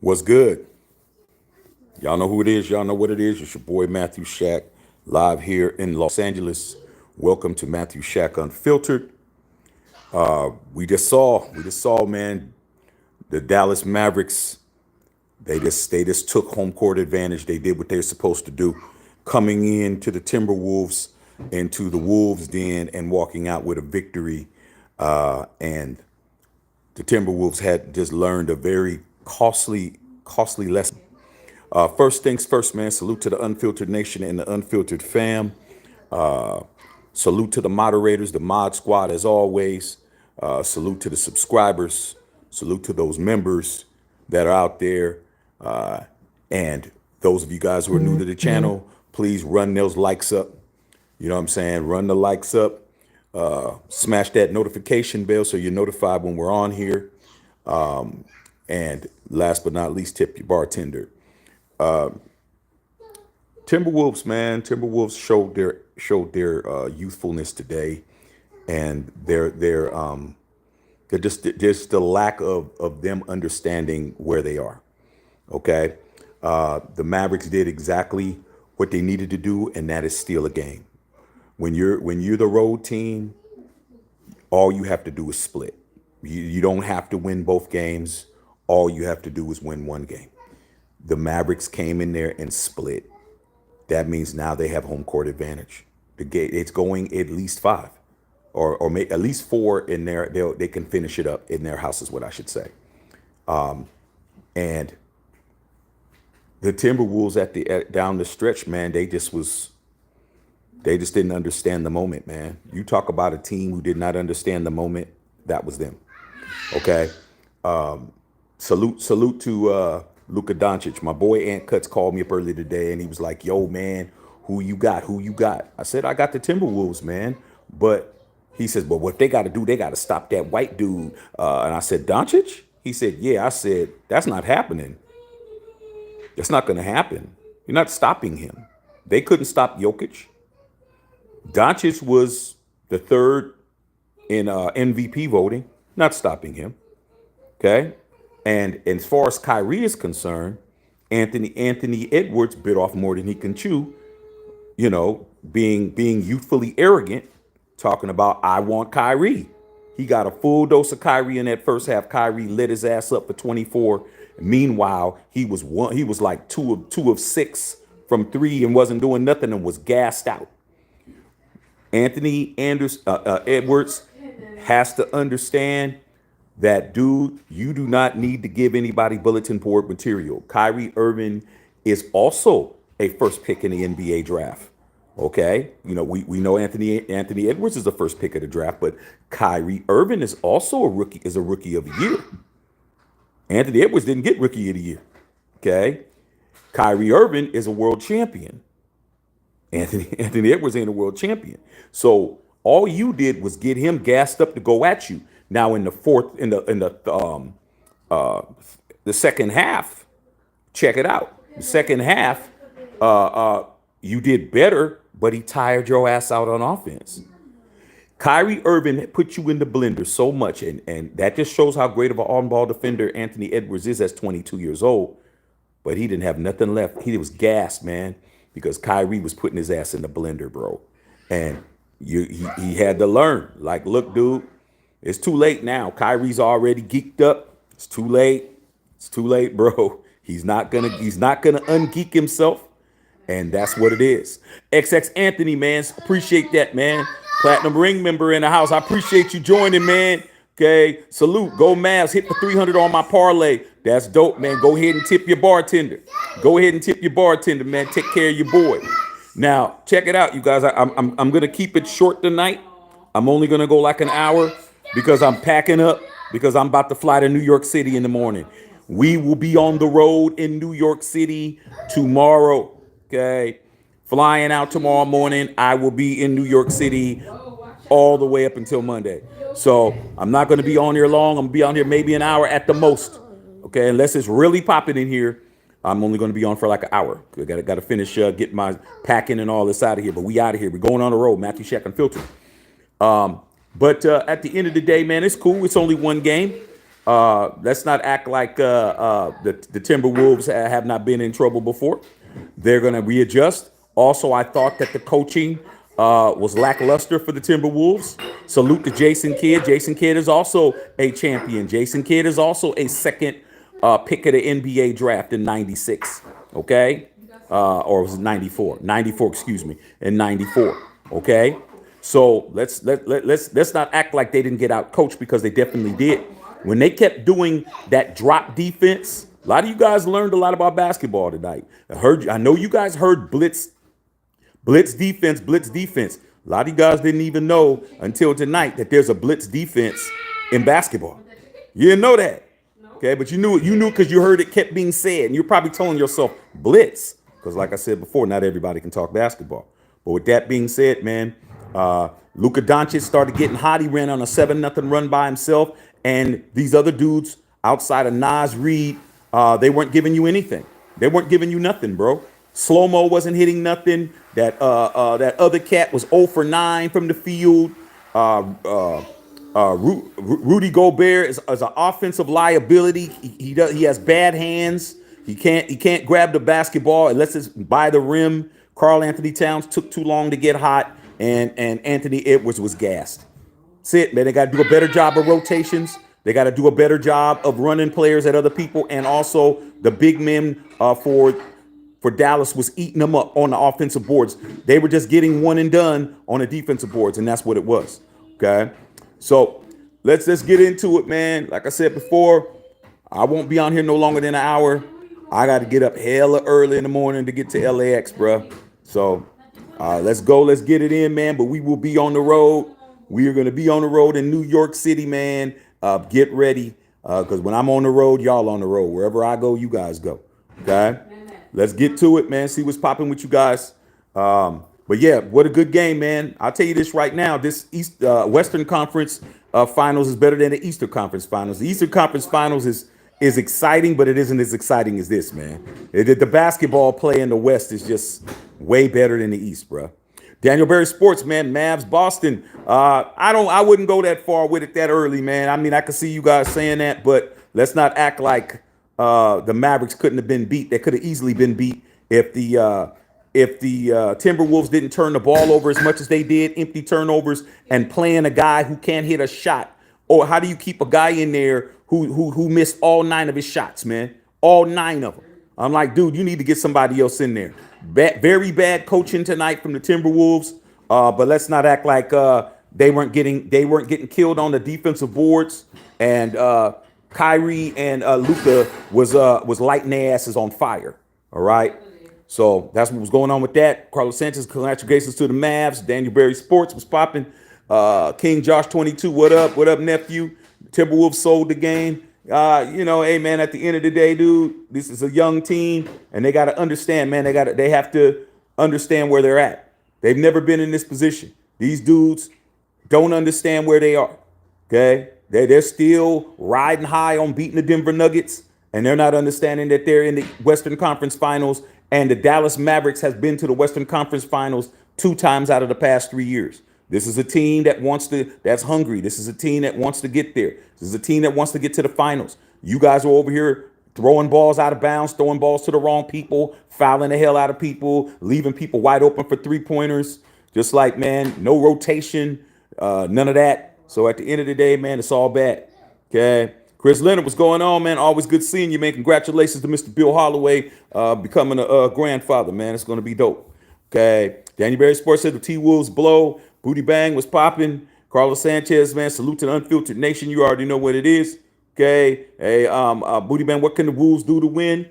What's good? Y'all know who it is. Y'all know what it is. It's your boy Matthew Shack, live here in Los Angeles. Welcome to Matthew Shack Unfiltered. We just saw, man, the Dallas Mavericks. They just took home court advantage. They did what they're supposed to do, coming in to the Timberwolves into the Wolves' den and walking out with a victory. And the Timberwolves had just learned a very costly lesson. First things first, man. Salute to the Unfiltered Nation and the Unfiltered fam. Salute to the moderators, the mod squad, as always. Salute to the subscribers. Salute to those members that are out there. And those of you guys who are new to the channel, please run those likes up. You know what I'm saying? Run the likes up. Smash that notification bell so you're notified when we're on here. And last but not least, tip your bartender. Timberwolves, man. Timberwolves showed their youthfulness today, and their just the lack of them understanding where they are. Okay, the Mavericks did exactly what they needed to do, and that is steal a game. When you're the road team, all you have to do is split. You don't have to win both games. All you have to do is win one game. The Mavericks came in there and split. That means now they have home court advantage. It's going at least five, or at least four in there. They can finish it up in their house, is what I should say. And the Timberwolves down the stretch, man, they just didn't understand the moment, man. You talk about a team who did not understand the moment. That was them. Okay. Salute to Luka Doncic. My boy Ant Cuts called me up earlier today and he was like, yo, man, who you got? Who you got? I said, I got the Timberwolves, man. But he says, but what they got to do, they got to stop that white dude. And I said, Doncic? He said, yeah. I said, that's not happening. That's not going to happen. You're not stopping him. They couldn't stop Jokic. Doncic was the third in MVP voting, not stopping him. Okay. And as far as Kyrie is concerned, Anthony Edwards bit off more than he can chew, you know, being youthfully arrogant, talking about, I want Kyrie. He got a full dose of Kyrie in that first half. Kyrie lit his ass up for 24. Meanwhile, he was like two of six from three and wasn't doing nothing and was gassed out. Edwards has to understand that, dude, you do not need to give anybody bulletin board material. Kyrie Irving is also a first pick in the NBA draft. Okay, you know, we know Anthony Edwards is the first pick of the draft, but Kyrie Irving is also a rookie of the year. Anthony Edwards didn't get rookie of the year. Okay, Kyrie Irving is a world champion. Anthony Edwards ain't a world champion. So all you did was get him gassed up to go at you. Now in the second half, check it out. The second half, you did better, but he tired your ass out on offense. Kyrie Irving put you in the blender so much, and that just shows how great of an on-ball defender Anthony Edwards is at 22 years old. But he didn't have nothing left. He was gassed, man, because Kyrie was putting his ass in the blender, bro. And he had to learn. Like, look, dude, it's too late now. Kyrie's already geeked up. It's too late. It's too late, bro. He's not gonna ungeek himself. And that's what it is. XX Anthony, man. Appreciate that, man. Platinum ring member in the house. I appreciate you joining, man. Okay. Salute. Go Mavs. Hit the 300 on my parlay. That's dope, man. Go ahead and tip your bartender. Go ahead and tip your bartender, man. Take care of your boy. Now, check it out, you guys. I'm gonna keep it short tonight. I'm only gonna go like an hour because I'm packing up because I'm about to fly to New York City in the morning. We will be on the road in New York City tomorrow. Okay. Flying out tomorrow morning. I will be in New York City all the way up until Monday. So I'm not going to be on here long. I'm going to be on here maybe an hour at the most. Okay. Unless it's really popping in here, I'm only going to be on for like an hour. I got to finish getting my packing and all this out of here. But we out of here. We're going on the road. Matthew Shack Unfiltered. But at the end of the day, man, it's cool. It's only one game. Let's not act like the Timberwolves have not been in trouble before. They're going to readjust. Also, I thought that the coaching was lackluster for the Timberwolves. Salute to Jason Kidd. Jason Kidd is also a champion. Jason Kidd is also a second pick of the NBA draft in '96. Okay, or was it '94? '94, excuse me, in '94. Okay, so let's not act like they didn't get out coached, because they definitely did. When they kept doing that drop defense, a lot of you guys learned a lot about basketball tonight. I know you guys heard blitz defense, blitz defense. A lot of you guys didn't even know until tonight that there's a blitz defense in basketball. You didn't know that. Okay, but you knew because you heard it kept being said, and you're probably telling yourself blitz, because like I said before, not everybody can talk basketball. But with that being said, man, Luka Doncic started getting hot. He ran on a 7-0 run by himself, and these other dudes outside of Nas Reed, they weren't giving you anything. They weren't giving you nothing, bro. Slow-mo wasn't hitting nothing. That other cat was 0 for 9 from the field. Rudy Gobert is an offensive liability. He has bad hands. He can't grab the basketball unless it's by the rim. Karl Anthony Towns took too long to get hot, and Anthony Edwards was gassed. That's it, man. They got to do a better job of rotations. They got to do a better job of running players at other people, and also the big men for Dallas was eating them up on the offensive boards. They were just getting one and done on the defensive boards, and that's what it was. Okay, so let's get into it, man. Like I said before, I won't be on here no longer than an hour. I got to get up hella early in the morning to get to LAX, bro. So let's go. Let's get it in, man. But we will be on the road. We are going to be on the road in New York City, man. Get ready, because when I'm on the road, y'all on the road. Wherever I go, you guys go. Okay? Let's get to it, man. See what's popping with you guys. But yeah, what a good game, man. I'll tell you this right now. This Western Conference Finals is better than the Eastern Conference Finals. The Eastern Conference Finals is exciting, but it isn't as exciting as this, man. The basketball play in the West is just way better than the East, bro. Daniel Berry Sports, man. Mavs, Boston. I wouldn't go that far with it that early, man. I mean, I could see you guys saying that, but let's not act like the Mavericks couldn't have been beat. They could have easily been beat if the Timberwolves didn't turn the ball over as much as they did, empty turnovers, and playing a guy who can't hit a shot. Or how do you keep a guy in there who missed all 9 of his shots, man? All 9 of them. I'm like, dude, you need to get somebody else in there. Very bad coaching tonight from the Timberwolves. But let's not act like they weren't getting killed on the defensive boards. And Kyrie and Luka was lighting their asses on fire. All right. So that's what was going on with that. Carlos Sanchez, congratulations to the Mavs. Daniel Berry Sports was popping. King Josh 22, what up? What up, nephew? Timberwolves sold the game. Hey man, at the end of the day, dude, this is a young team, and they got to understand, man. They have to understand where they're at. They've never been in this position. These dudes don't understand where they are. Okay, they're still riding high on beating the Denver Nuggets, and they're not understanding that they're in the Western Conference Finals, and the Dallas Mavericks has been to the Western Conference Finals 2 times out of the past 3 years. This is a team that's hungry. This is a team that wants to get there. This is a team that wants to get to the finals. You guys are over here throwing balls out of bounds, throwing balls to the wrong people, fouling the hell out of people, leaving people wide open for 3-pointers. Just like, man, no rotation, none of that. So at the end of the day, man, it's all bad. Okay. Chris Leonard, what's going on, man? Always good seeing you, man. Congratulations to Mr. Bill Holloway becoming a grandfather, man. It's going to be dope. Okay. Daniel Berry Sports said the T-Wolves blow. Booty Bang was popping. Carlos Sanchez, man, salute to the Unfiltered Nation. You already know what it is. Okay. Hey, Booty Bang, what can the Wolves do to win?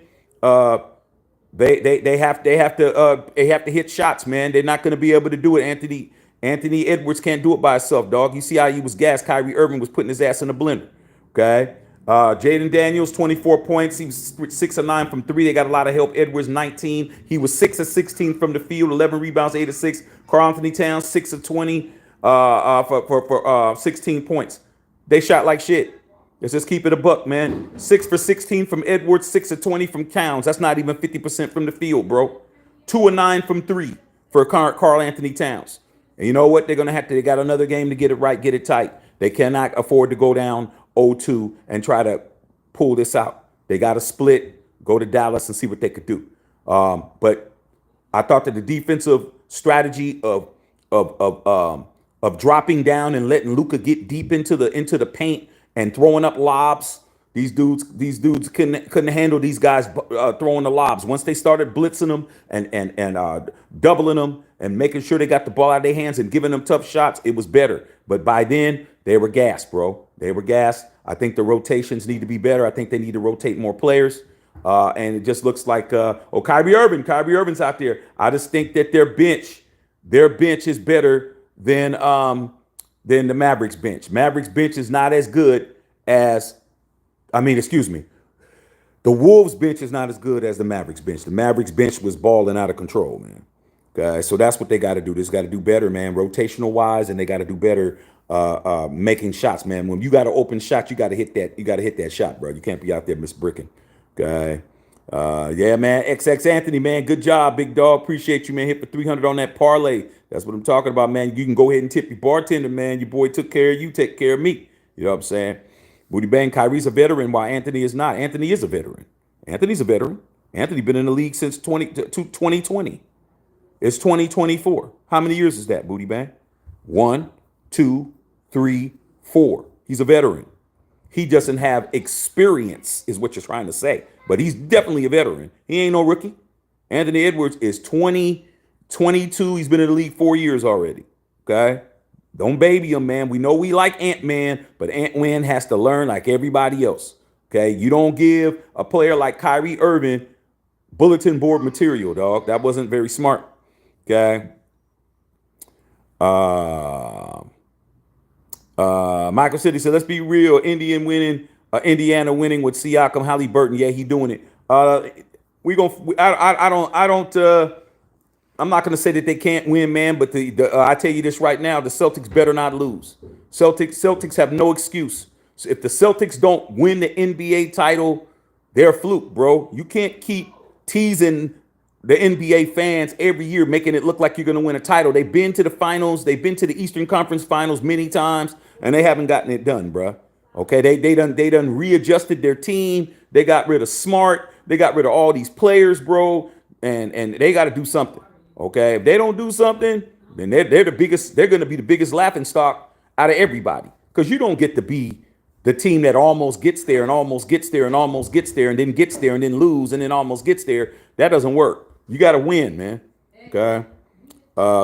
They have to hit shots, man. They're not going to be able to do it. Anthony Edwards can't do it by himself, dog. You see how he was gassed. Kyrie Irving was putting his ass in the blender. Okay. Jaden Daniels, 24 points. He was 6 of 9 from 3. They got a lot of help. Edwards, 19. He was 6 of 16 from the field, 11 rebounds, 8 of 6. Karl Anthony Towns, 6 of 20 for 16 points. They shot like shit. Let's just keep it a buck, man. 6 for 16 from Edwards, 6 of 20 from Towns. That's not even 50% from the field, bro. 2 of 9 from 3 for Karl Anthony Towns. And you know what? They got another game to get it right, get it tight. They cannot afford to go down 0-2 and try to pull this out. They got to split, go to Dallas and see what they could do. But I thought that the defensive strategy of dropping down and letting Luka get deep into the paint and throwing up lobs. These dudes couldn't handle these guys throwing the lobs. Once they started blitzing them and doubling them and making sure they got the ball out of their hands and giving them tough shots, it was better. But by then they were gassed, bro. They were gassed. I think the rotations need to be better. I think they need to rotate more players. And it just looks like Kyrie Irving's out there. I just think that their bench is better than the Mavericks bench. Mavericks bench is not as good as excuse me. The Wolves bench is not as good as the Mavericks bench. The Mavericks bench was balling out of control, man. Okay, so that's what they got to do. They just got to do better, man, rotational wise, and they got to do better making shots, man. When you got an open shot, you got to hit that. You got to hit that shot, bro. You can't be out there misbricking. Okay. Yeah, man. XX Anthony, man. Good job, big dog. Appreciate you, man. Hit for 300 on that parlay. That's what I'm talking about, man. You can go ahead and tip your bartender, man. Your boy took care of you. Take care of me. You know what I'm saying? Booty Bang, Kyrie's a veteran while Anthony is not. Anthony is a veteran. Anthony's a veteran. Anthony been in the league since 2020. It's 2024. How many years is that, Booty Bang? 1, 2, 3, 4. He's a veteran. He doesn't have experience, is what you're trying to say. But he's definitely a veteran. He ain't no rookie. Anthony Edwards is 22. He's been in the league 4 years already. Okay? Don't baby him, man. We know we like Ant-Man, but Ant-Man has to learn like everybody else. Okay? You don't give a player like Kyrie Irving bulletin board material, dog. That wasn't very smart. Okay? Michael City said, let's be real. Indiana winning with Siakam, Halliburton. Yeah, he doing it. I'm not gonna say that they can't win, man. But I tell you this right now, the Celtics better not lose. Celtics have no excuse. So if the Celtics don't win the NBA title, they're a fluke, bro. You can't keep teasing the NBA fans every year, making it look like you're going to win a title. They've been to the finals. They've been to the Eastern Conference Finals many times, and they haven't gotten it done, bro. Okay, they done readjusted their team. They got rid of Smart. They got rid of all these players, bro, and they got to do something. Okay, if they don't do something, then they're the biggest. They're going to be the biggest laughing stock out of everybody, because you don't get to be the team that almost gets there and almost gets there and almost gets there and then gets there and then lose and then almost gets there. That doesn't work. You got to win, man. Okay.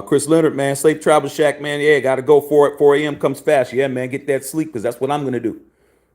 Chris Leonard, man, Safe Travel Shack, man. Yeah, got to go for it. 4 a.m. comes fast. Yeah, man, get that sleep, because that's what I'm gonna do.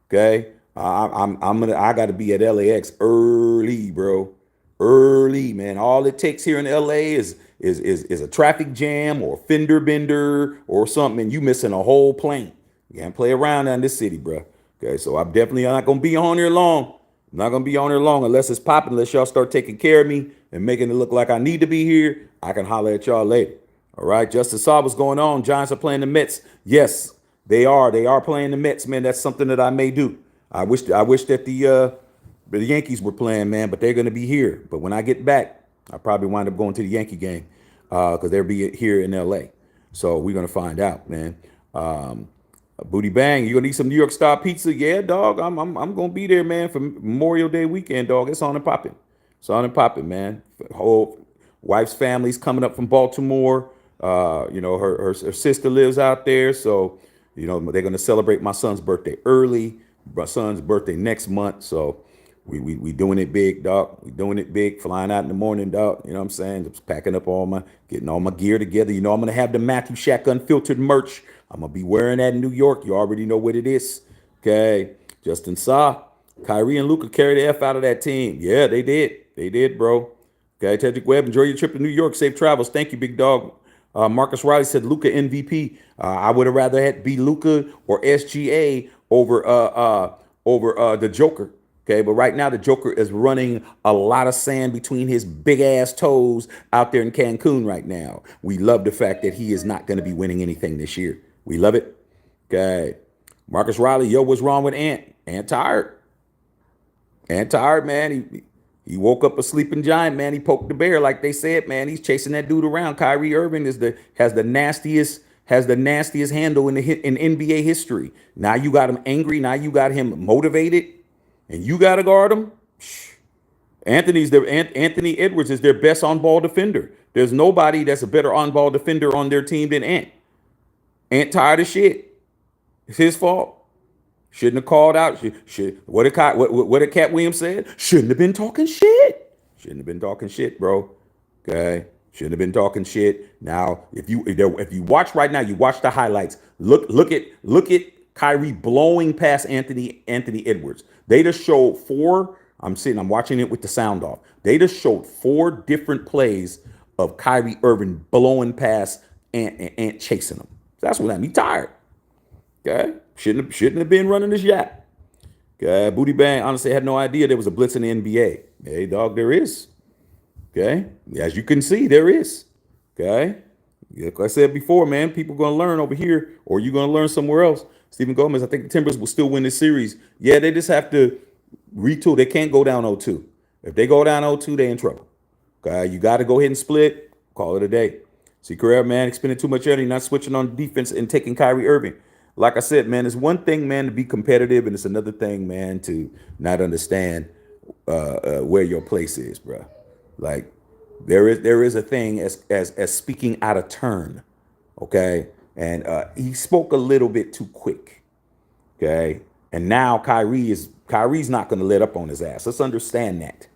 Okay. I got to be at LAX early, bro. Early, man. All it takes here in LA is a traffic jam or a fender bender or something, and you missing a whole plane. You can't play around in this city, bro. Okay, so I'm definitely not gonna be on here long. I'm not gonna be on here long unless it's popping, unless y'all start taking care of me and making it look like I need to be here. I can holler at y'all later. All right, Justin saw what's going on. Giants are playing the Mets. Yes, they are. They are playing the Mets, man. That's something that I may do. I wish that the Yankees were playing, man, but they're gonna be here. But when I get back, I probably wind up going to the Yankee game because they'll be here in LA. So we're gonna find out, man. Booty Bang, you gonna need some New York style pizza? Yeah, dog. I'm gonna be there, man, for Memorial Day weekend, dog. It's on and popping. It's on and popping, man. Whole wife's family's coming up from Baltimore. Her sister lives out there, so they're gonna celebrate my son's birthday early. My son's birthday next month, so we doing it big, dog. We doing it big. Flying out in the morning, dog. You know what I'm saying? Just packing up getting all my gear together. I'm gonna have the Matthew Shack Unfiltered merch. I'm going to be wearing that in New York. You already know what it is. Okay. Justin Saw. Kyrie and Luka carried the F out of that team. Yeah, they did. They did, bro. Okay. Tedrick Webb, enjoy your trip to New York. Safe travels. Thank you, big dog. Marcus Riley said Luka MVP. I would have rather had be Luka or SGA over the Joker. Okay, but right now the Joker is running a lot of sand between his big ass toes out there in Cancun right now. We love the fact that he is not going to be winning anything this year. We love it. Okay. Marcus Riley, yo, what's wrong with Ant? Ant tired. Ant tired, man. He woke up a sleeping giant, man. He poked the bear, like they said, man. He's chasing that dude around. Kyrie Irving has the nastiest has the nastiest handle in NBA history. Now you got him angry. Now you got him motivated, and you got to guard him. Anthony Edwards is their best on-ball defender. There's nobody that's a better on-ball defender on their team than Ant. Ant tired of shit. It's his fault. Shouldn't have called out. What did Cat Williams said? Shouldn't have been talking shit. Shouldn't have been talking shit, bro. Okay. Shouldn't have been talking shit. Now, if you watch right now, you watch the highlights. Look at Kyrie blowing past Anthony Edwards. They just showed four. I'm watching it with the sound off. They just showed four different plays of Kyrie Irving blowing past Ant chasing him. That's what I mean. He tired. Okay. Shouldn't have been running this yap. Okay. Booty Bang honestly had no idea there was a blitz in the NBA. Hey, dog, there is. Okay. As you can see, there is. Okay. Like I said before, man, people going to learn over here, or you're going to learn somewhere else. Stephen Gomez, I think the Timbers will still win this series. Yeah, they just have to retool. They can't go down 0-2. If they go down 0-2, they're in trouble. Okay. You got to go ahead and split. Call it a day. See, Carrera, man, expending too much energy, not switching on defense and taking Kyrie Irving. Like I said, man, it's one thing, man, to be competitive, and it's another thing, man, to not understand where your place is, bro. Like there is a thing as speaking out of turn, okay? And he spoke a little bit too quick, okay? And now Kyrie's not going to let up on his ass. Let's understand that,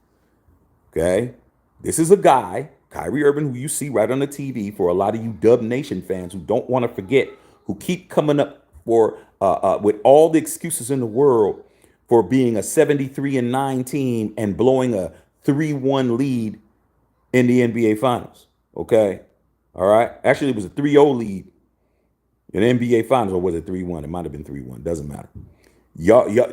okay? This is a guy, Kyrie Irving, who you see right on the TV for a lot of you Dub Nation fans who don't want to forget, who keep coming up for with all the excuses in the world for being a 73-9 team and blowing a 3-1 lead in the NBA Finals. Okay, all right. Actually, it was a 3-0 lead in the NBA Finals, or was it 3-1? It might have been 3-1. Doesn't matter.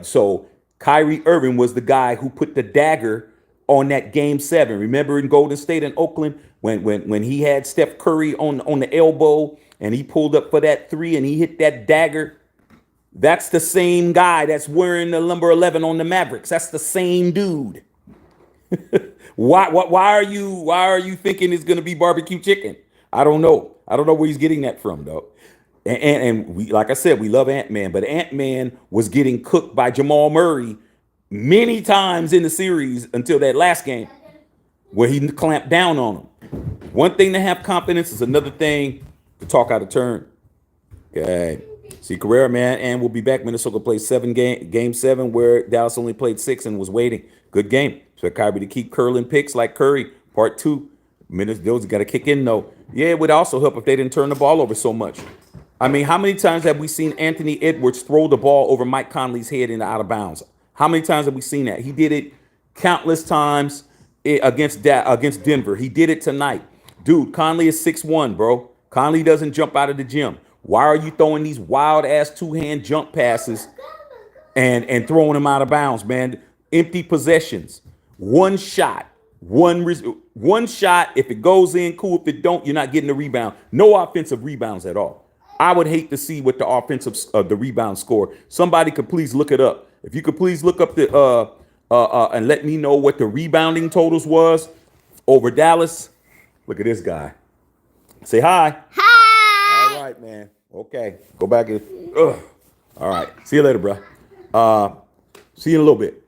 So Kyrie Irving was the guy who put the dagger on that Game 7. Remember in Golden State and Oakland when he had Steph Curry on the elbow and he pulled up for that 3 and he hit that dagger? That's the same guy that's wearing the number 11 on the Mavericks. That's the same dude. Why are you thinking it's going to be barbecue chicken? I don't know. I don't know where he's getting that from, though. And we, like I said, we love Ant-Man, but Ant-Man was getting cooked by Jamal Murray many times in the series until that last game where he clamped down on him. One thing to have confidence is another thing to talk out of turn. Okay. See, Carrera, man, and we'll be back. Minnesota played game 7 where Dallas only played 6 and was waiting. Good game. So Kyrie to keep curling picks like Curry. Part 2. Those got to kick in, though. Yeah, it would also help if they didn't turn the ball over so much. I mean, how many times have we seen Anthony Edwards throw the ball over Mike Conley's head into out of bounds? How many times have we seen that? He did it countless times against Denver. He did it tonight. Dude, Conley is 6'1", bro. Conley doesn't jump out of the gym. Why are you throwing these wild-ass two-hand jump passes and throwing them out of bounds, man? Empty possessions. One shot. One shot. If it goes in, cool. If it don't, you're not getting the rebound. No offensive rebounds at all. I would hate to see what the offensive the rebound score. Somebody could please look it up. If you could please look up the and let me know what the rebounding totals was over Dallas. Look at this guy. Say hi. Hi. All right, man. Okay. Go back and. All right. See you later, bro. See you in a little bit.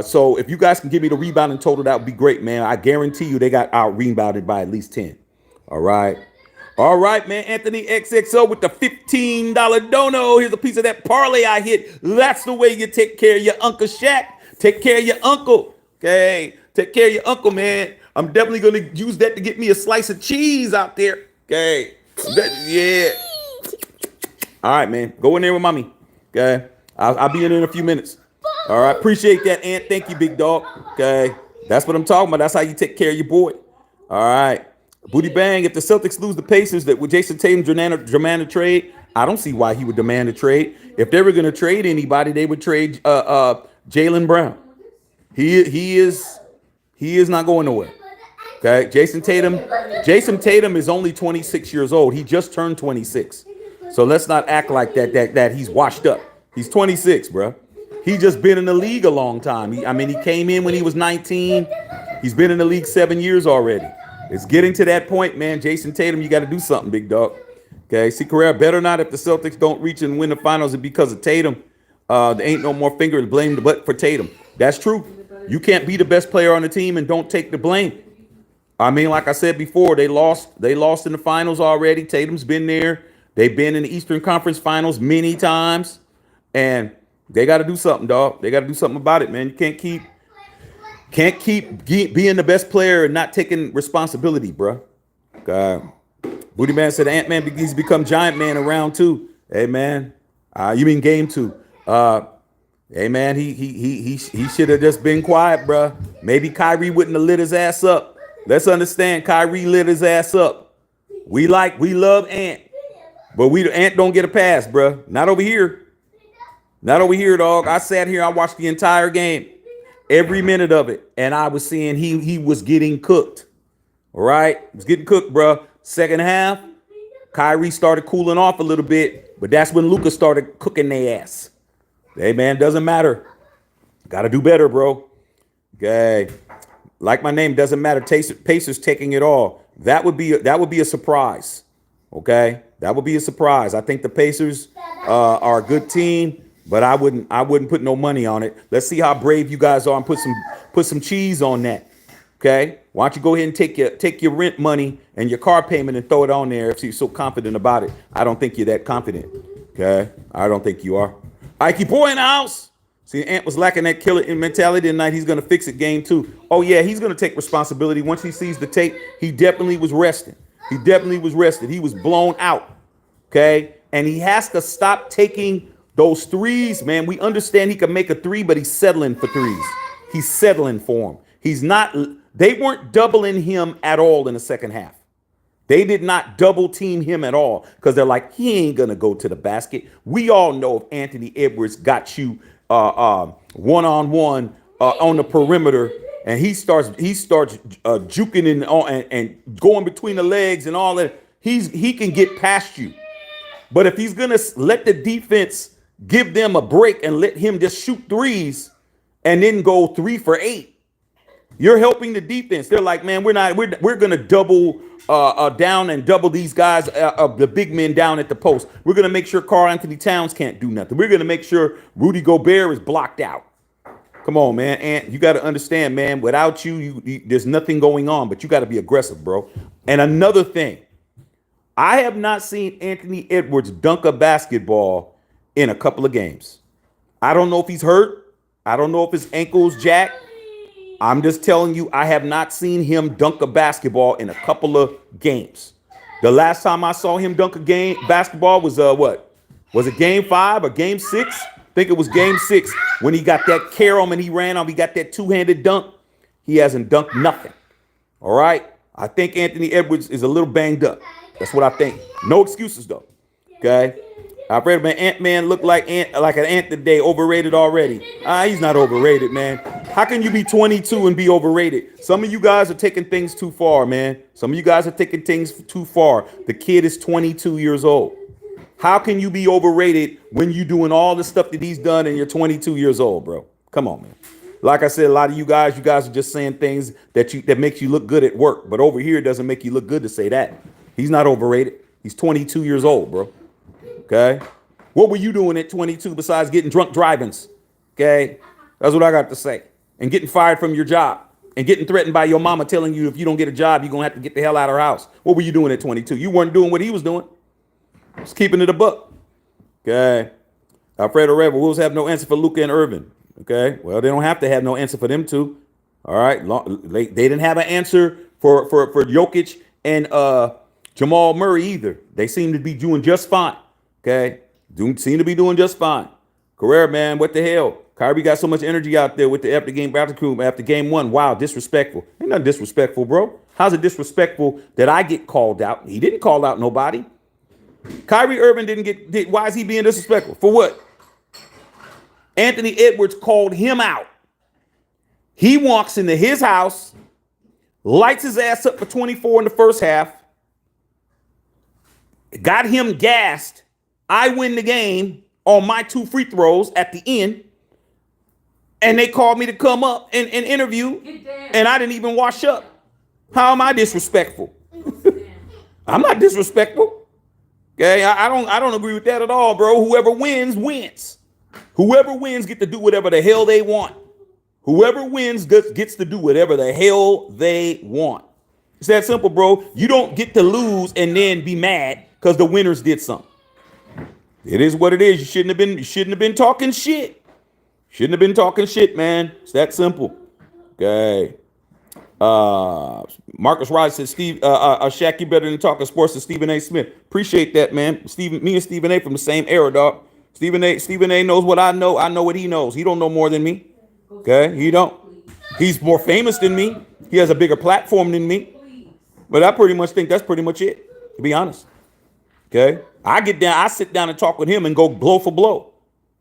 So if you guys can give me the rebounding total, that would be great, man. I guarantee you they got out rebounded by at least 10. All right. All right, man. Anthony XXO with the $15 dono. Here's a piece of that parlay I hit. That's the way you take care of your Uncle Shaq. Take care of your uncle. Okay. Take care of your uncle, man. I'm definitely going to use that to get me a slice of cheese out there. Okay. Yeah. All right, man. Go in there with mommy. Okay. I'll be in there in a few minutes. All right. Appreciate that, Ant. Thank you, big dog. Okay. That's what I'm talking about. That's how you take care of your boy. All right. Booty Bang, if the Celtics lose the Pacers, that with Jason Tatum demand a trade, I don't see why he would demand a trade. If they were going to trade anybody, they would trade Jaylen Brown. He is not going nowhere. Okay, Jason Tatum is only 26 years old. He just turned 26. So let's not act like that he's washed up. He's 26, bro. He just been in the league a long time. He came in when he was 19. He's been in the league 7 years already. It's getting to that point, man. Jason Tatum, you got to do something, big dog. Okay, see, Carrera, better not if the Celtics don't reach and win the finals and because of Tatum. There ain't no more finger to blame the butt for Tatum. That's true. You can't be the best player on the team and don't take the blame. I mean, like I said before, they lost. They lost in the finals already. Tatum's been there. They've been in the Eastern Conference Finals many times, and they got to do something, dog. They got to do something about it, man. You can't keep being the best player and not taking responsibility, bro. God. Booty Man said Ant-Man he's become Giant Man in round 2. Hey man, you mean game 2? Hey man, he should have just been quiet, bro. Maybe Kyrie wouldn't have lit his ass up. Let's understand, Kyrie lit his ass up. We love Ant, but Ant don't get a pass, bro. Not over here. Not over here, dog. I sat here, I watched the entire game, every minute of it, and I was seeing he was getting cooked. All right, he was getting cooked, bro. Second half, Kyrie started cooling off a little bit, but that's when Luka started cooking their ass. Hey, man, doesn't matter. Got to do better, bro. Okay. Like my name, doesn't matter. Pacers taking it all. That would be a surprise. Okay? That would be a surprise. I think the Pacers are a good team, but I wouldn't put no money on it. Let's see how brave you guys are and put some cheese on that. Okay, why don't you go ahead and take your rent money and your car payment and throw it on there if you're so confident about it. I don't think you're that confident. Okay, I don't think you are. Ike boy in the house. See, Ant was lacking that killer mentality tonight. He's gonna fix it game 2. Oh yeah, he's gonna take responsibility once he sees the tape. He definitely was resting. He was blown out. Okay, and he has to stop taking those threes, man. We understand he can make a 3, but he's settling for threes. He's settling for them. He's not. They weren't doubling him at all in the second half. They did not double team him at all because they're like, he ain't going to go to the basket. We all know if Anthony Edwards got you one-on-one on the perimeter and he starts juking and going between the legs and all that, he can get past you. But if he's going to let the defense give them a break and let him just shoot threes and then go 3 for 8, you're helping the defense. They're like, man, we're going to double down and double these guys, the big men down at the post. We're going to make sure Karl Anthony Towns can't do nothing. We're going to make sure Rudy Gobert is blocked out. Come on, man. And you got to understand, man, without you, there's nothing going on, but you got to be aggressive, bro. And another thing, I have not seen Anthony Edwards dunk a basketball in a couple of games. I don't know if he's hurt. I don't know if his ankle's jacked. I'm just telling you, I have not seen him dunk a basketball in a couple of games. The last time I saw him dunk a basketball was what? Was it game 5 or game 6? I think it was game 6 when he got that carom and he ran off. He got that two-handed dunk. He hasn't dunked nothing. All right. I think Anthony Edwards is a little banged up. That's what I think. No excuses though. Okay. I've read man, Ant-Man looked like an ant today, overrated already. He's not overrated, man. How can you be 22 and be overrated? Some of you guys are taking things too far, man. Some of you guys are taking things too far. The kid is 22 years old. How can you be overrated when you're doing all the stuff that he's done and you're 22 years old, bro? Come on, man. Like I said, a lot of you guys are just saying things that makes you look good at work. But over here, it doesn't make you look good to say that. He's not overrated. He's 22 years old, bro. Okay. What were you doing at 22 besides getting drunk drivings? Okay. That's what I got to say. And getting fired from your job and getting threatened by your mama telling you if you don't get a job, you're going to have to get the hell out of her house. What were you doing at 22? You weren't doing what he was doing. Just keeping it a buck. Okay. Alfredo Red, Wolves have no answer for Luka and Irvin. Okay. Well, they don't have to have no answer for them two. All right. They didn't have an answer for Jokic and Jamal Murray either. They seem to be doing just fine. Okay. Seem to be doing just fine. Carrera, man, what the hell? Kyrie got so much energy out there with the after game 1. Wow, disrespectful. Ain't nothing disrespectful, bro. How's it disrespectful that I get called out? He didn't call out nobody. Kyrie Irving why is he being disrespectful? For what? Anthony Edwards called him out. He walks into his house, lights his ass up for 24 in the first half, got him gassed. I win the game on my 2 free throws at the end. And they called me to come up and interview. And I didn't even wash up. How am I disrespectful? I'm not disrespectful. Okay, I don't agree with that at all, bro. Whoever wins, wins. Whoever wins get to do whatever the hell they want. Whoever wins gets to do whatever the hell they want. It's that simple, bro. You don't get to lose and then be mad because the winners did something. It is what it is. You shouldn't have been talking shit. Shouldn't have been talking shit, man. It's that simple. Okay. Marcus Rod said, Shaq, you better than talking sports to Stephen A. Smith. Appreciate that, man. Me and Stephen A. from the same era, dog. Stephen A. knows what I know. I know what he knows. He don't know more than me. Okay, he don't. He's more famous than me. He has a bigger platform than me. But I pretty much think that's pretty much it, to be honest. Okay, I sit down and talk with him and go blow for blow.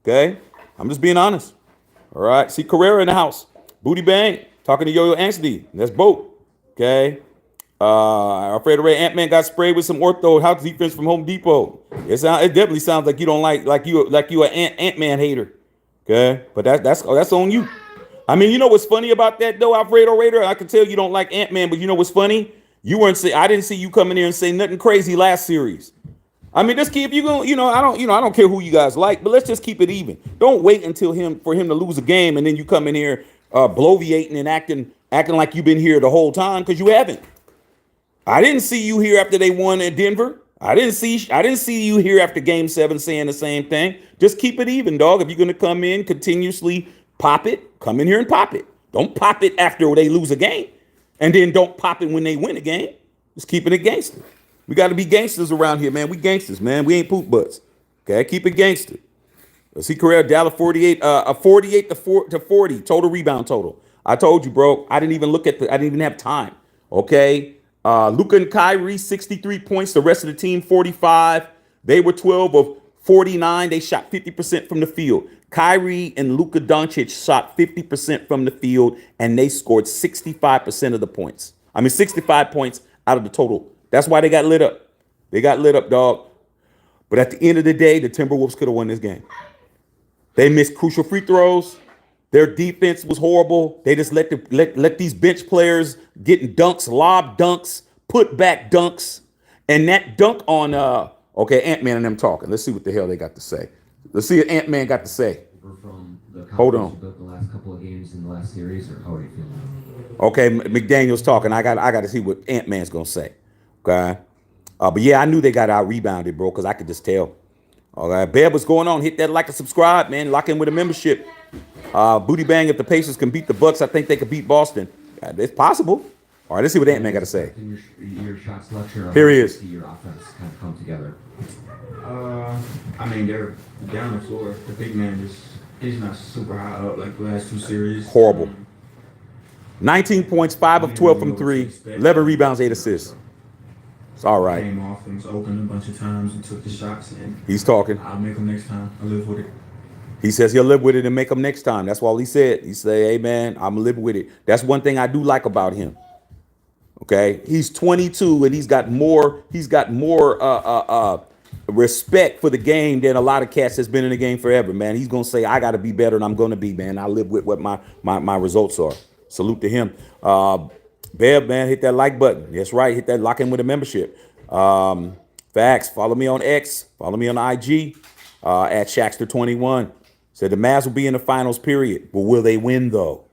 Okay, I'm just being honest. All right, see Carrera in the house. Booty Bang talking to Yo-Yo Anstey. That's Boat. Okay. Alfredo Ray Ant-Man got sprayed with some ortho house defense from Home Depot. It definitely sounds like you don't like you an Ant-Man hater. Okay, but that's on you. I mean, you know what's funny about that though, Alfredo Raider? I can tell you don't like Ant-Man, but you know what's funny? I didn't see you come in here and say nothing crazy last series. I mean, just keep you going. I don't care who you guys like, but let's just keep it even. Don't wait for him to lose a game and then you come in here bloviating and acting like you've been here the whole time because you haven't. I didn't see you here after they won at Denver. I didn't see you here after Game 7 saying the same thing. Just keep it even, dog. If you're gonna come in continuously pop it, come in here and pop it. Don't pop it after they lose a game, and then don't pop it when they win a game. Just keeping it gangster. We got to be gangsters around here, man. We gangsters, man. We ain't poop butts. Okay, keep it gangster. Let's see, Carrera, Dallas 48, 48 to 40 total rebound total. I told you, bro. I didn't even have time. Okay. Luka and Kyrie, 63 points. The rest of the team, 45. They were 12 of 49. They shot 50% from the field. Kyrie and Luka Doncic shot 50% from the field, and they scored 65% of the points. 65 points out of the total. That's why they got lit up. They got lit up, dog. But at the end of the day, the Timberwolves could have won this game. They missed crucial free throws. Their defense was horrible. They just let these bench players getting dunks, lob dunks, put back dunks, and that dunk on Ant-Man and them talking. Let's see what the hell they got to say. Let's see what Ant-Man got to say. From the Hold on. About the last couple of games in the last series, or how are you feeling? Okay, McDaniel's talking. I got to see what Ant-Man's gonna say. Okay, but yeah, I knew they got out rebounded, bro, because I could just tell. All right, Bev, what's going on? Hit that like and subscribe, man. Lock in with a membership. Booty Bang, if the Pacers can beat the Bucks, I think they could beat Boston. It's possible. All right, let's see what Ant-Man got to say. Your shots lecture. Here he is. See your offense kind of come together. They're down the floor. The big man he's not super high up like the last two series. Horrible. 19 points, 5 of 12 from 3, 11 rebounds, 8 assists. It's all right. Came off and was open a bunch of times and took the shots. And he's talking. I'll make them next time. I'll live with it. He says he'll live with it and make them next time. That's all he said. He said, hey, man, I'm going to live with it. That's one thing I do like about him. Okay? He's 22 and he's got more respect for the game than a lot of cats that's been in the game forever, man. He's going to say, I got to be better than I'm going to be, man. I live with what my results are. Salute to him. Bev, man, hit that like button. That's right. Hit that lock in with a membership. Facts. Follow me on X. Follow me on IG at Shaxter21. Said the Mavs will be in the finals, period. But will they win, though?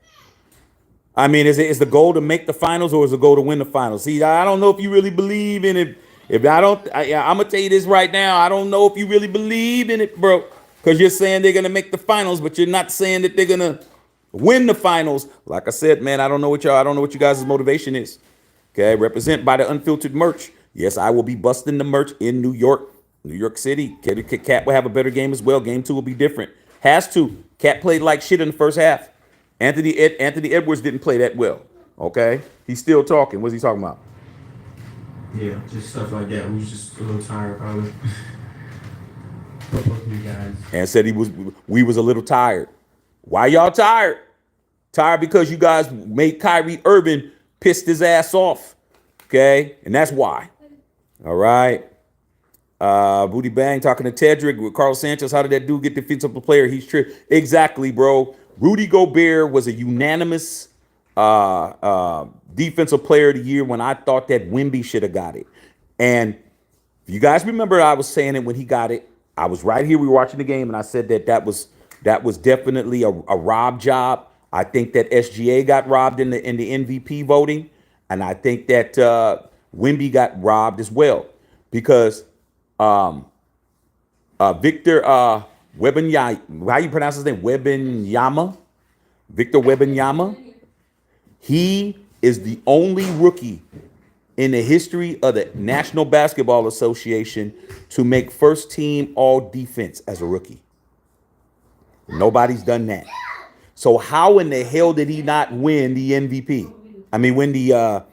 Is the goal to make the finals or is the goal to win the finals? See, I don't know if you really believe in it. I'm going to tell you this right now. I don't know if you really believe in it, bro. Because you're saying they're going to make the finals, but you're not saying that they're going to win the finals. Like I said, man, I don't know what you guys' motivation is. Okay, represent by the unfiltered merch. Yes, I will be busting the merch in New York City. Cat will have a better game as well. Game 2 will be different. Has to. Cat played like shit in the first half. Anthony Edwards didn't play that well. Okay, he's still talking. What's he talking about? Yeah, just stuff like that. We was just a little tired, probably. Both of you guys. And said we was a little tired. Why y'all tired? Tired because you guys made Kyrie Irving pissed his ass off. Okay, and that's why. All right. Booty Bang talking to Tedrick with Carlos Sanchez. How did that dude get defensive player? He's tripped. Exactly, bro. Rudy Gobert was a unanimous defensive player of the year when I thought that Wemby should have got it. And If you guys remember, I was saying it when he got it. I was right here. We were watching the game, and I said that was definitely a rob job. I think that SGA got robbed in the MVP voting, and I think that Wemby got robbed as well because Victor Wembanyama, how you pronounce his name? Wembanyama, Victor Wembanyama. He is the only rookie in the history of the National Basketball Association to make first team all defense as a rookie. Nobody's done that. So how in the hell did he not win the MVP? I mean, win the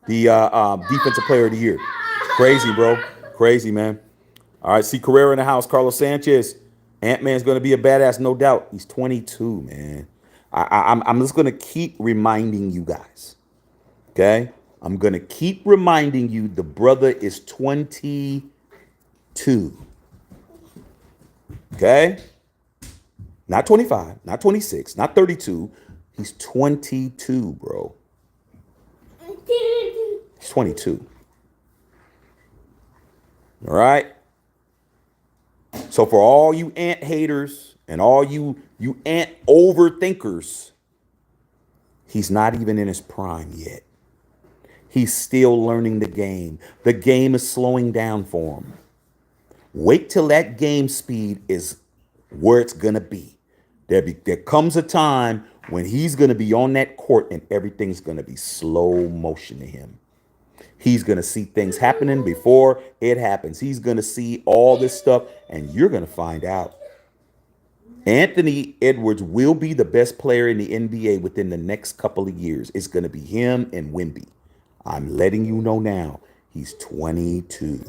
defensive player of the year? Crazy, bro. Crazy, man. All right, see Carrera in the house. Carlos Sanchez. Ant-Man's going to be a badass, no doubt. He's 22, man. I'm just going to keep reminding you guys. Okay? I'm going to keep reminding you the brother is 22. Okay? Not 25, not 26, not 32. He's 22, bro. He's 22. All right? So for all you Ant haters and all you Ant overthinkers, he's not even in his prime yet. He's still learning the game. The game is slowing down for him. Wait till that game speed is where it's going to be. There comes a time when he's going to be on that court and everything's going to be slow motion to him. He's going to see things happening before it happens. He's going to see all this stuff, and you're going to find out. Anthony Edwards will be the best player in the NBA within the next couple of years. It's going to be him and Wemby. I'm letting you know now. He's 22.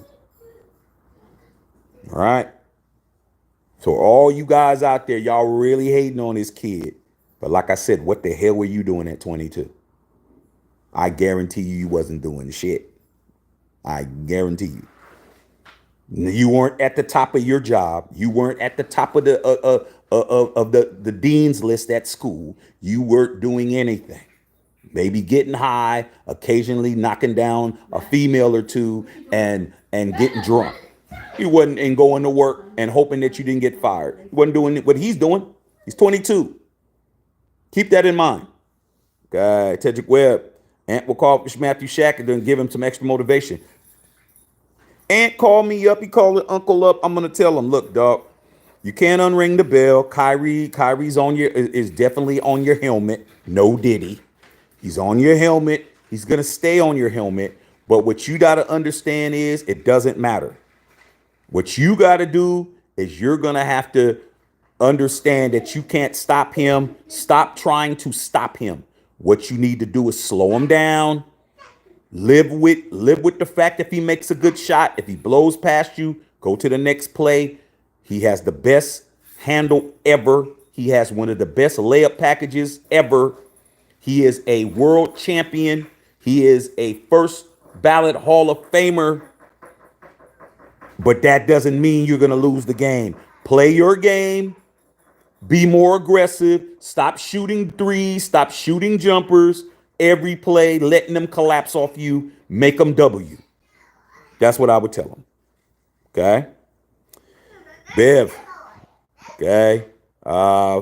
All right? So all you guys out there, y'all really hating on this kid. But like I said, what the hell were you doing at 22? I guarantee you wasn't doing shit. I guarantee you. You weren't at the top of your job. You weren't at the top of the dean's list at school. You weren't doing anything. Maybe getting high, occasionally knocking down a female or two, and getting drunk. You wasn't and going to work and hoping that you didn't get fired. You wasn't doing what he's doing. He's 22. Keep that in mind. Okay, Tedrick Webb. Ant will call Matthew Shack and then give him some extra motivation. Ant called me up. He called Uncle up. I'm gonna tell him, look, dog, you can't unring the bell. Kyrie's on your is definitely on your helmet. No Diddy. He's on your helmet. He's gonna stay on your helmet. But what you gotta understand is it doesn't matter. What you gotta do is you're gonna have to understand that you can't stop him. Stop trying to stop him. What you need to do is slow him down. Live with the fact if he makes a good shot, if he blows past you, go to the next play. He has the best handle ever. He has one of the best layup packages ever. He is a world champion. He is a first ballot Hall of Famer. But that doesn't mean you're going to lose the game. Play your game. Be more aggressive. Stop shooting threes. Stop shooting jumpers. Every play, letting them collapse off you. Make them W. That's what I would tell them. Okay? Bev. Okay?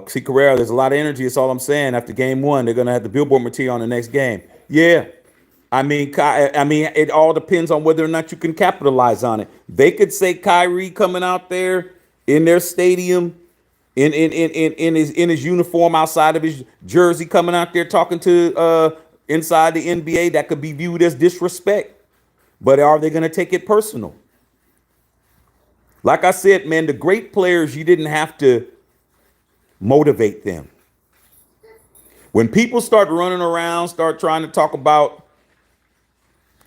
See, Carrera, there's a lot of energy. That's all I'm saying. After game one, they're going to have the billboard material on the next game. Yeah. I mean, it all depends on whether or not you can capitalize on it. They could say Kyrie coming out there in their stadium in his uniform outside of his jersey coming out there talking to inside the NBA. That could be viewed as disrespect. But are they going to take it personal? Like I said, man, the great players, you didn't have to motivate them. When people start running around, start trying to talk about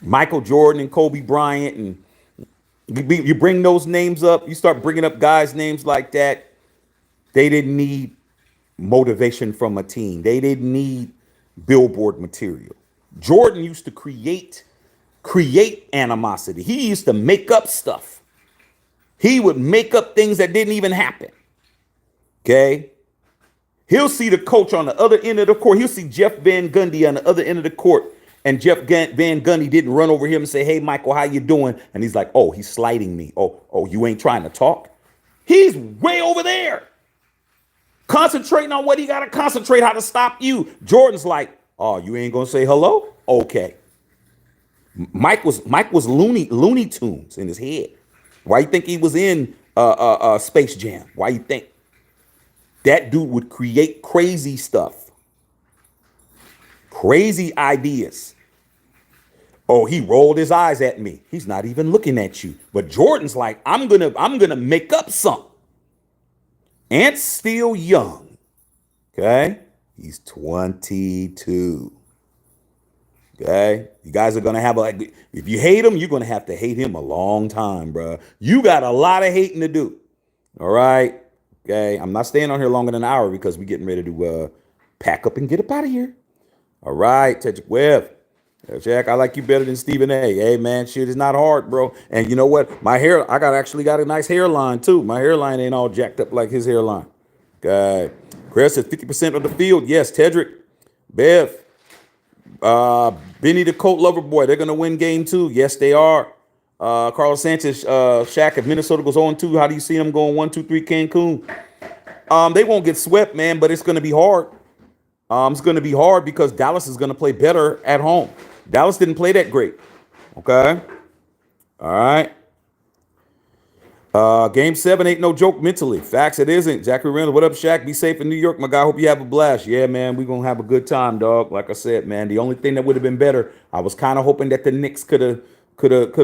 Michael Jordan and Kobe Bryant, and you bring those names up, you start bringing up guys' names like that, they didn't need motivation from a team. They didn't need billboard material. Jordan used to create animosity. He used to make up stuff. He would make up things that didn't even happen. Okay? He'll see the coach on the other end of the court. He'll see Jeff Van Gundy on the other end of the court. And Van Gundy didn't run over him and say, "Hey, Michael, how you doing?" And he's like, "Oh, he's slighting me. Oh, you ain't trying to talk." He's way over there, concentrating on what he got to concentrate, how to stop you. Jordan's like, "Oh, you ain't gonna say hello? Okay." Mike was Looney Tunes in his head. Why you think he was in Space Jam? Why you think that dude would create crazy stuff, crazy ideas? Oh, he rolled his eyes at me. He's not even looking at you. But Jordan's like, I'm gonna make up something. Ant's still young. Okay? He's 22. Okay? You guys are gonna have if you hate him, you're gonna have to hate him a long time, bro. You got a lot of hating to do. All right. Okay. I'm not staying on here longer than an hour because we're getting ready to pack up and get up out of here. All right, Tedrick Webb. Jack, I like you better than Stephen A. Hey man, shit is not hard, bro. And you know what? My hair, actually got a nice hairline too. My hairline ain't all jacked up like his hairline. Okay. Chris says 50% of the field. Yes, Tedrick, Bev, Benny the Colt Lover Boy. They're gonna win game 2. Yes, they are. Carlos Sanchez, Shaq, if Minnesota goes 0-2, how do you see them going 1-2-3 Cancun? They won't get swept, man, but it's gonna be hard. It's gonna be hard because Dallas is gonna play better at home. Dallas didn't play that great. Okay. All right. Game 7 ain't no joke mentally. Facts, it isn't. Zachary Reynolds, what up, Shaq? Be safe in New York, my guy. Hope you have a blast. Yeah, man, we're going to have a good time, dog. Like I said, man, the only thing that would have been better, I was kind of hoping that the Knicks could have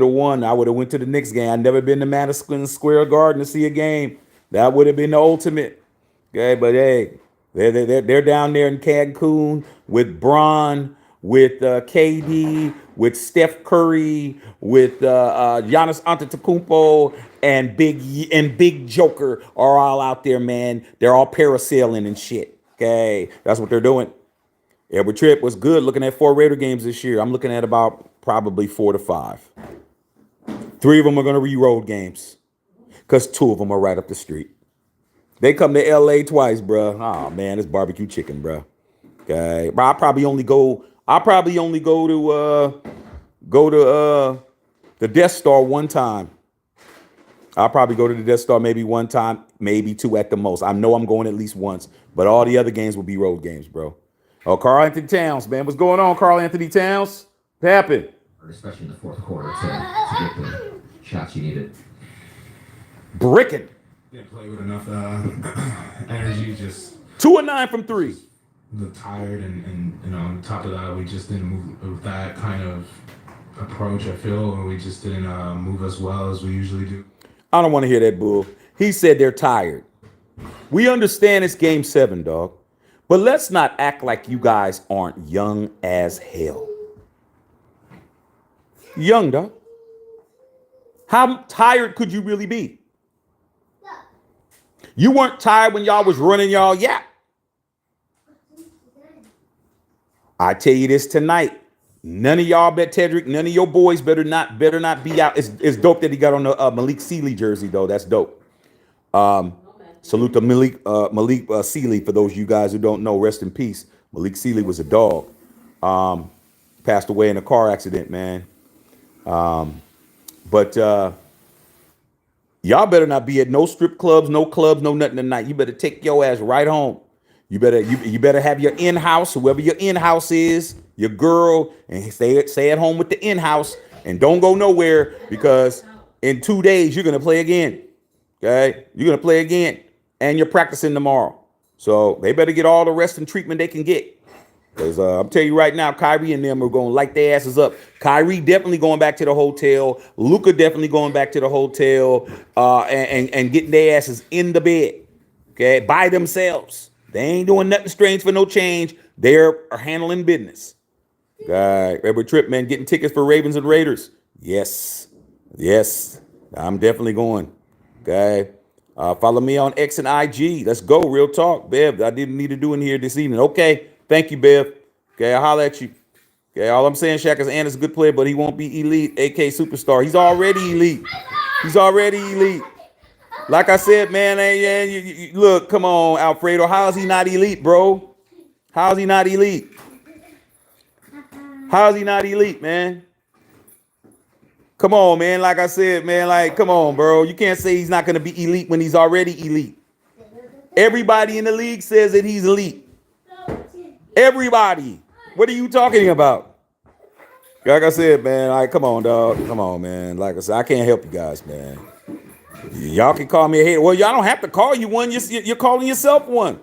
won. I would have went to the Knicks game. I've never been to Madison Square Garden to see a game. That would have been the ultimate. Okay, but hey, they're down there in Cancun with Bron, with KD, with Steph Curry, with Giannis Antetokounmpo, and Big Joker are all out there, man. They're all parasailing and shit. Okay, that's what they're doing. Every trip was good. Looking at 4 Raider games this year, I'm looking at about probably 4 to 5. 3 of them are going to be road games because 2 of them are right up the street. They come to LA twice, bro. Oh man, it's barbecue chicken, bro. Okay, but I'll probably only go to the Death Star one time. I'll probably go to the Death Star maybe one time, maybe 2 at the most. I know I'm going at least once, but all the other games will be road games, bro. Oh, Karl Anthony Towns, man. What's going on, Karl Anthony Towns? What happened? Especially in the fourth quarter to get the shots you needed. Bricking. Didn't play with enough energy. Just 2 of 9 from 3. looked tired, and you know, on top of that, we just didn't move with that kind of approach. I feel, and we just didn't move as well as we usually do. I don't want to hear that bull. He said they're tired. We understand it's game 7, dog. But let's not act like you guys aren't young as hell. Young, dog. How tired could you really be? You weren't tired when y'all was running y'all yap. I tell you this tonight. None of y'all bet Tedrick. None of your boys better not be out. It's dope that he got on the Malik Sealy jersey though. That's dope. Salute to Malik Sealy. For those of you guys who don't know, rest in peace. Malik Sealy was a dog. Passed away in a car accident, man. But y'all better not be at no strip clubs, no nothing tonight. You better take your ass right home. You better have your in-house, whoever your in-house is, your girl, and stay at home with the in-house and don't go nowhere because in 2 days you're gonna play again. Okay, you're gonna play again, and you're practicing tomorrow. So they better get all the rest and treatment they can get. Because I'm telling you right now, Kyrie and them are going to light their asses up. Kyrie definitely going back to the hotel. Luka definitely going back to the hotel and getting their asses in the bed, okay, by themselves. They ain't doing nothing strange for no change. They're handling business. Every trip, man, getting tickets for Ravens and Raiders. Yes, I'm definitely going. Okay. Follow me on X and IG. Let's go. Real talk, Bev. I didn't need to do in here this evening. Okay. Thank you, Bev. Okay, I'll holler at you. Okay, all I'm saying, Shaq, is Ant a good player, but he won't be elite, AK superstar. He's already elite. Like I said, man, look, come on, Alfredo. How is he not elite, bro? How is he not elite? How's he not elite, man? Come on, man. Like I said, man, like, come on, bro. You can't say he's not going to be elite when he's already elite. Everybody in the league says that he's elite. Everybody. What are you talking about? Like I said, man, like, come on, dog. Come on, man. Like I said, I can't help you guys, man. Y'all can call me a hater. Well, y'all don't have to call you one. You're calling yourself one.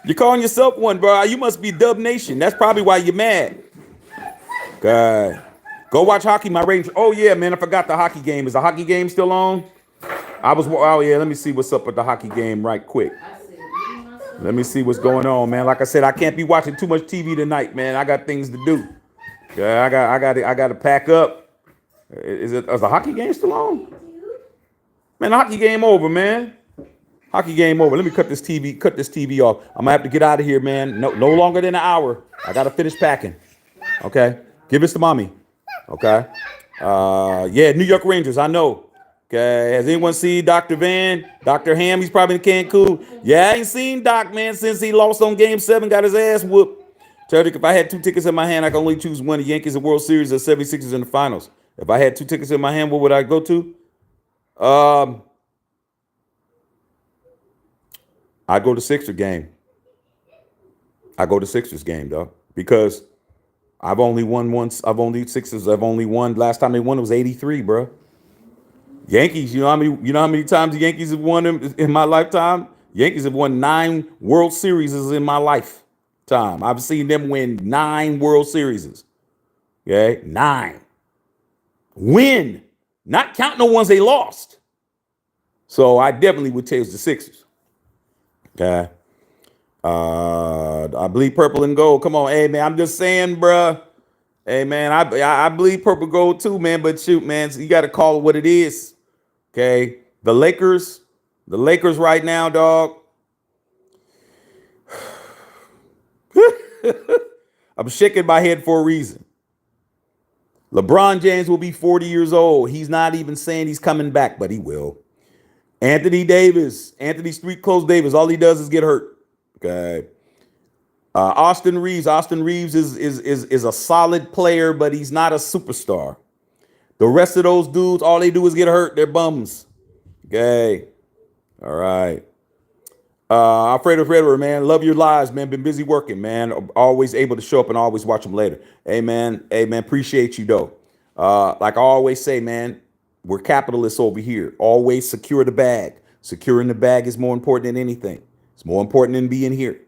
You're calling yourself one, bro. You must be Dub Nation. That's probably why you're mad. God. Go watch hockey, my Rangers. Oh, yeah, man. I forgot the hockey game. Is the hockey game still on? Oh, yeah. Let me see what's up with the hockey game right quick. Let me see what's going on, man. Like I said, I can't be watching too much TV tonight, man. I got things to do. I got to pack up. Is the hockey game still on? Man, the hockey game over, man. Hockey game over. Let me cut this TV off. I'm gonna have to get out of here, man. No longer than an hour. I gotta finish packing. Okay. Give this to mommy. Okay. Yeah, New York Rangers. I know. Okay. Has anyone seen Dr. Van? Dr. Ham? He's probably in Cancun. Yeah, I ain't seen Doc, man, since he lost on Game 7, got his ass whooped. Tell you, if I had 2 tickets in my hand, I could only choose one: the Yankees in World Series or 76ers in the finals. If I had 2 tickets in my hand, what would I go to? I go to Sixers game. I go to Sixers game, though, because I've only won once. I've only won. Last time they won it was 83, bro. Yankees, you know how many times the Yankees have won in my lifetime? Yankees have won 9 World Series in my lifetime. I've seen them win 9 World Series. Okay, 9. Win, not counting the ones they lost. So I definitely would take the Sixers. Okay. I believe purple and gold. Come on, hey man. I'm just saying, bruh. Hey man, I believe purple gold too, man. But shoot, man, so you got to call it what it is. Okay. The Lakers right now, dog. I'm shaking my head for a reason. LeBron James will be 40 years old. He's not even saying he's coming back, but he will. Anthony Street Clothes Davis, all he does is get hurt. Okay. Austin Reeves is a solid player, but he's not a superstar. The rest of those dudes, all they do is get hurt. They're bums. Okay. All right. Alfredo Federer, man, love your lives, man. Been busy working, man. Always able to show up and always watch them later. Hey, man. Appreciate you, though. Like I always say, man, we're capitalists over here. Always secure the bag. Securing the bag is more important than anything. It's more important than being here.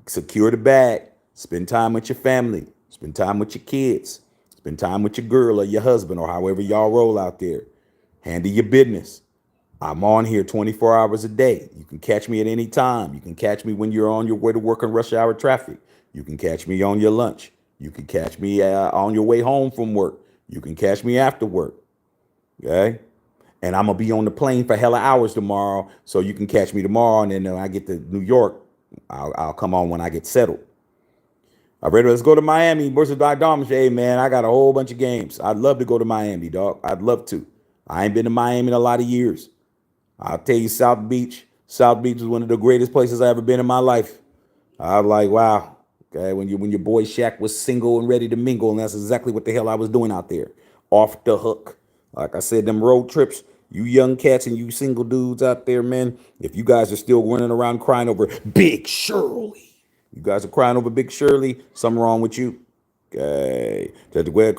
Secure the bag. Spend time with your family. Spend time with your kids. Spend time with your girl or your husband or however y'all roll out there. Handle your business. I'm on here 24 hours a day. You can catch me at any time. You can catch me when you're on your way to work in rush hour traffic. You can catch me on your lunch. You can catch me on your way home from work. You can catch me after work. Okay? And I'm going to be on the plane for hella hours tomorrow, so you can catch me tomorrow. And then when I get to New York, I'll come on when I get settled. All right, let's go to Miami versus Doc Dominic's. Hey, man, I got a whole bunch of games. I'd love to go to Miami, dog. I'd love to. I ain't been to Miami in a lot of years. I'll tell you, South Beach is one of the greatest places I've ever been in my life. I was like, wow. Okay, when your boy Shaq was single and ready to mingle, and that's exactly what the hell I was doing out there. Off the hook. Like I said, them road trips, you young cats and you single dudes out there, man, if you guys are still running around crying over Big Shirley, you guys are crying over Big Shirley, something wrong with you. Okay.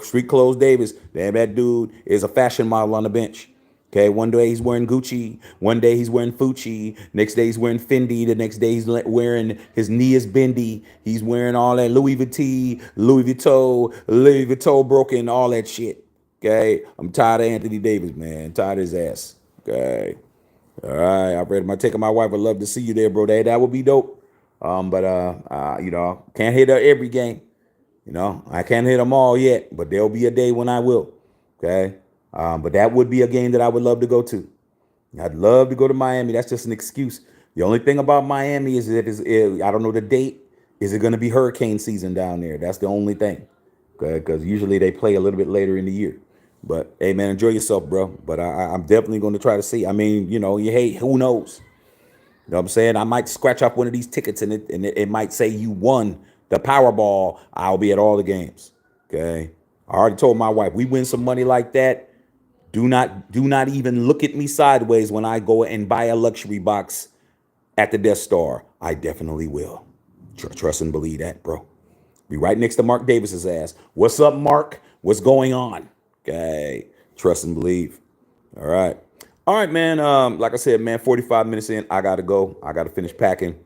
Street Clothes Davis, damn, that dude is a fashion model on the bench. Okay, one day he's wearing Gucci, one day he's wearing Fucci, next day he's wearing Fendi, the next day he's wearing his knee is bendy, he's wearing all that Louis Vuitton broken, all that shit. Okay, I'm tired of Anthony Davis, man. Tired of his ass. Okay, all right. I'm taking my wife. I'd love to see you there, bro. That would be dope. But you know, can't hit her every game. You know, I can't hit them all yet, but there'll be a day when I will. Okay, but that would be a game that I would love to go to. I'd love to go to Miami. That's just an excuse. The only thing about Miami is that I don't know the date. Is it going to be hurricane season down there? That's the only thing. Okay, because usually they play a little bit later in the year. But hey, man, enjoy yourself, bro. But I'm definitely going to try to see. I mean, you know, hey, who knows? You know what I'm saying? I might scratch off one of these tickets and it might say you won the Powerball, I'll be at all the games. Okay. I already told my wife, we win some money like that. Do not even look at me sideways when I go and buy a luxury box at the Death Star. I definitely will. Trust and believe that, bro. Be right next to Mark Davis's ass. What's up, Mark? What's going on? Okay. Trust and believe. All right. All right, man. Like I said, man, 45 minutes in, I gotta go. I gotta finish packing.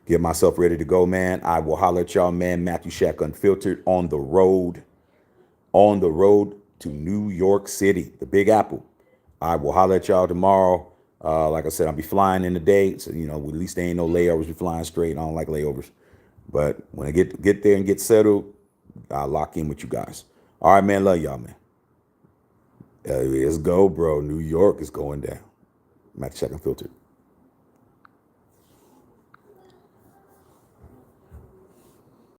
Get myself ready to go, man. I will holler at y'all, man. Matthew Shack Unfiltered on the road. On the road to New York City, the Big Apple. I will holler at y'all tomorrow. Like I said, I'll be flying in the day. So, at least there ain't no layovers. We're flying straight. I don't like layovers. But when I get there and get settled, I'll lock in with you guys. All right, man. Love y'all, man. Let's go, bro. New York is going down. Matthew Shack Unfiltered.